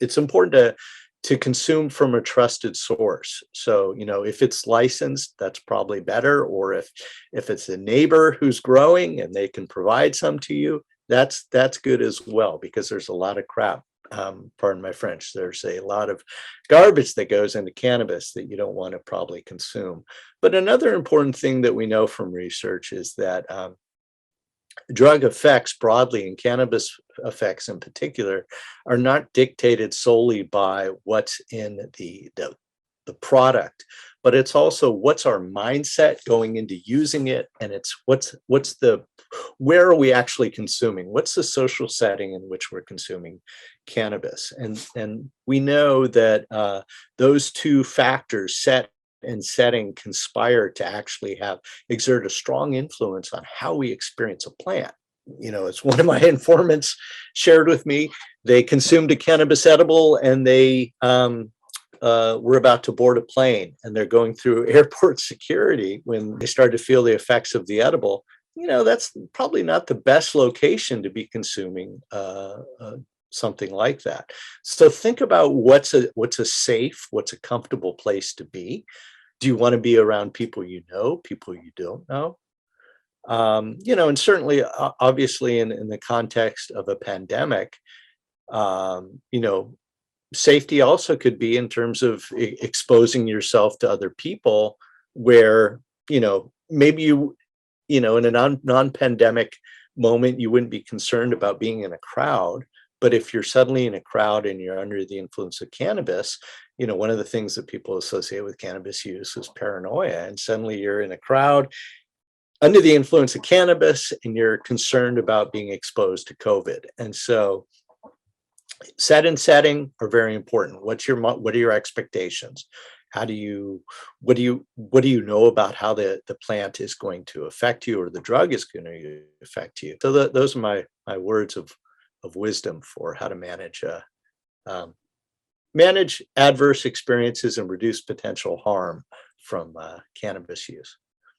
it's important to consume from a trusted source. So, if it's licensed, that's probably better. Or if it's a neighbor who's growing and they can provide some to you, that's good as well, because there's a lot of crap. Pardon my French. There's a lot of garbage that goes into cannabis that you don't want to probably consume. But another important thing that we know from research is that drug effects broadly, and cannabis effects in particular, are not dictated solely by what's in the product, but it's also what's our mindset going into using it, and it's where are we actually consuming? What's the social setting in which we're consuming cannabis? And we know that those two factors, set and setting, conspire to actually exert a strong influence on how we experience a plant. As one of my informants shared with me, they consumed a cannabis edible and they were about to board a plane, and they're going through airport security when they started to feel the effects of the edible. That's probably not the best location to be consuming something like that. So think about what's a safe, what's a comfortable place to be. Do you want to be around people people you don't know? And certainly, obviously, in the context of a pandemic, safety also could be in terms of exposing yourself to other people, where maybe in a non-pandemic moment you wouldn't be concerned about being in a crowd. But if you're suddenly in a crowd and you're under the influence of cannabis, one of the things that people associate with cannabis use is paranoia. And suddenly you're in a crowd under the influence of cannabis and you're concerned about being exposed to COVID. And so set and setting are very important. What are your expectations? What do you know about how the plant is going to affect you, or the drug is going to affect you? So those are my words of wisdom for how to manage adverse experiences and reduce potential harm from cannabis use.